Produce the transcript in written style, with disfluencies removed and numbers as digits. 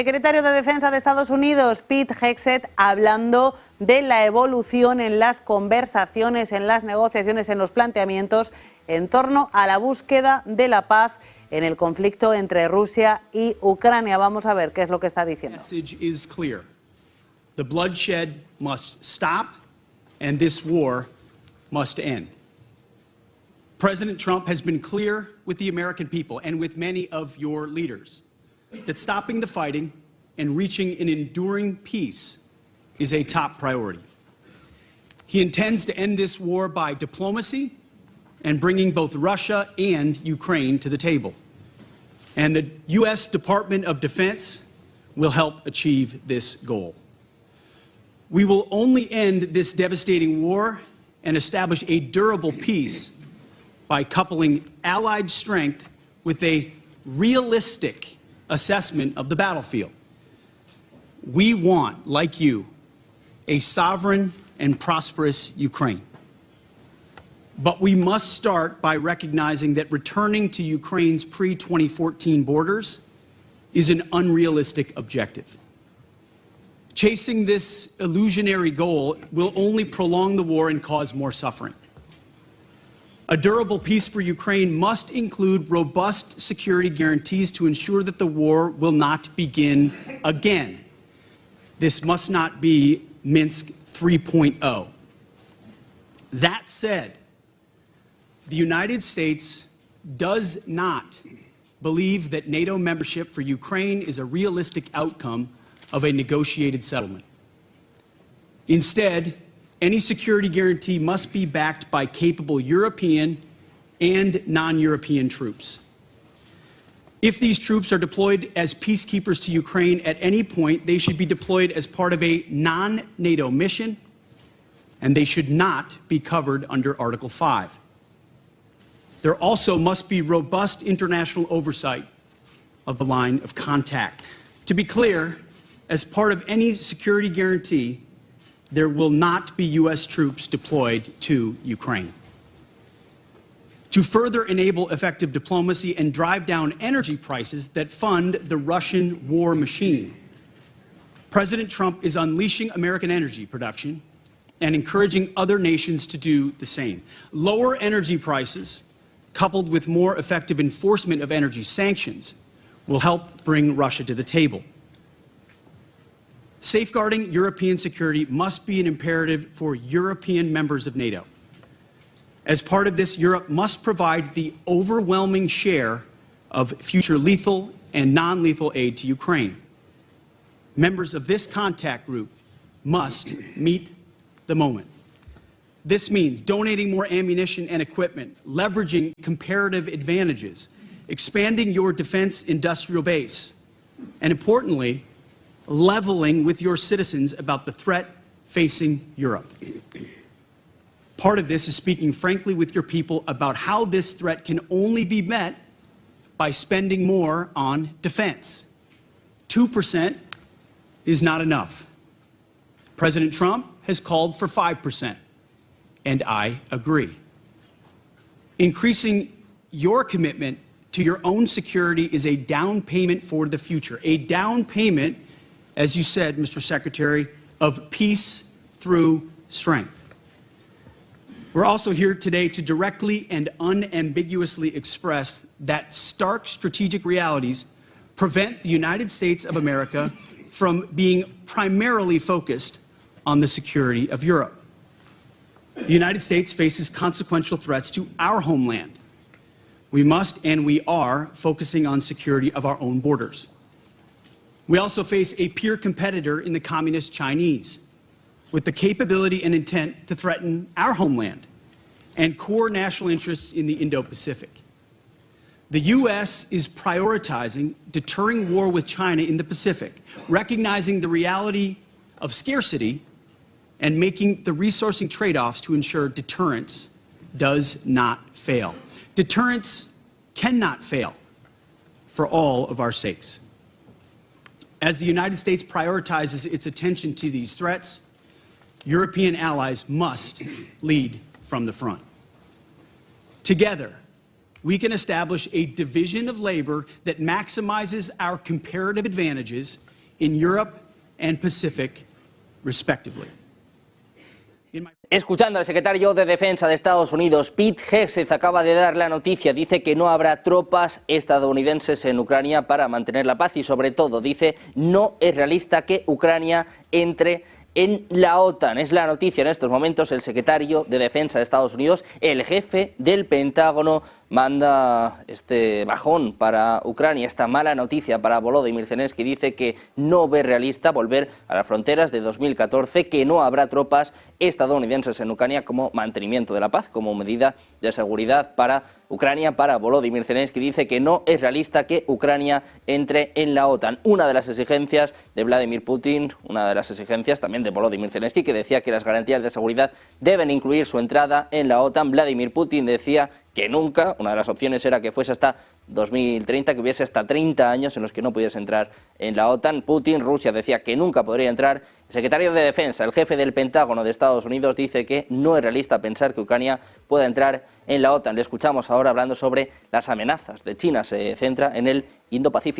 Secretario de Defensa de Estados Unidos, Pete Hegseth, hablando de la evolución en las conversaciones, en las negociaciones, en los planteamientos en torno a la búsqueda de la paz en el conflicto entre Rusia y Ucrania. Vamos a ver qué es lo que está diciendo. The message is clear. The bloodshed must stop and this war must end. President Trump has been clear with the American people and with many of your leaders that stopping the fighting and reaching an enduring peace is a top priority. He intends to end this war by diplomacy and bringing both Russia and Ukraine to the table. And the U.S. Department of Defense will help achieve this goal. We will only end this devastating war and establish a durable peace by coupling allied strength with a realistic assessment of the battlefield. We want, like you, a sovereign and prosperous Ukraine. But we must start by recognizing that returning to Ukraine's pre-2014 borders is an unrealistic objective. Chasing this illusionary goal will only prolong the war and cause more suffering. A durable peace for Ukraine must include robust security guarantees to ensure that the war will not begin again. This must not be Minsk 3.0. That said, the United States does not believe that NATO membership for Ukraine is a realistic outcome of a negotiated settlement. Instead, any security guarantee must be backed by capable European and non-European troops. If these troops are deployed as peacekeepers to Ukraine at any point, they should be deployed as part of a non-NATO mission, and they should not be covered under Article 5. There also must be robust international oversight of the line of contact. To be clear, as part of any security guarantee, there will not be U.S. troops deployed to Ukraine. To further enable effective diplomacy and drive down energy prices that fund the Russian war machine, President Trump is unleashing American energy production and encouraging other nations to do the same. Lower energy prices, coupled with more effective enforcement of energy sanctions, will help bring Russia to the table. Safeguarding European security must be an imperative for European members of NATO. As part of this, Europe must provide the overwhelming share of future lethal and non-lethal aid to Ukraine. Members of this contact group must meet the moment. This means donating more ammunition and equipment, leveraging comparative advantages, expanding your defense industrial base, and importantly, leveling with your citizens about the threat facing Europe. Part of this is speaking frankly with your people about how this threat can only be met by spending more on defense. 2% is not enough. President Trump has called for 5%, and I agree. Increasing your commitment to your own security is a down payment for the future, a down payment, as you said, Mr. Secretary, of peace through strength. We're also here today to directly and unambiguously express that stark strategic realities prevent the United States of America from being primarily focused on the security of Europe. The United States faces consequential threats to our homeland. We must and we are focusing on security of our own borders. We also face a peer competitor in the communist Chinese, with the capability and intent to threaten our homeland and core national interests in the Indo-Pacific. The U.S. is prioritizing deterring war with China in the Pacific, recognizing the reality of scarcity and making the resourcing trade-offs to ensure deterrence does not fail. Deterrence cannot fail for all of our sakes. As the United States prioritizes its attention to these threats, European allies must lead from the front. Together, we can establish a division of labor that maximizes our comparative advantages in Europe and Pacific, respectively. Escuchando al secretario de Defensa de Estados Unidos, Pete Hegseth, acaba de dar la noticia. Dice que no habrá tropas estadounidenses en Ucrania para mantener la paz y, sobre todo, dice, no es realista que Ucrania entre en la OTAN. Es la noticia en estos momentos. El secretario de Defensa de Estados Unidos, el jefe del Pentágono, manda este bajón para Ucrania, esta mala noticia para Volodímir Zelensky. Dice que no ve realista volver a las fronteras de 2014, que no habrá tropas estadounidenses en Ucrania como mantenimiento de la paz, como medida de seguridad para Ucrania. Para Volodímir Zelensky dice que no es realista que Ucrania entre en la OTAN. Una de las exigencias de Vladimir Putin, una de las exigencias también de Volodímir Zelensky, que decía que las garantías de seguridad deben incluir su entrada en la OTAN. Vladimir Putin decía que nunca, una de las opciones era que fuese hasta 2030, que hubiese hasta 30 años en los que no pudiese entrar en la OTAN. Putin, Rusia, decía que nunca podría entrar. El secretario de Defensa, el jefe del Pentágono de Estados Unidos, dice que no es realista pensar que Ucrania pueda entrar en la OTAN. Le escuchamos ahora hablando sobre las amenazas de China. Se centra en el Indo-Pacífico.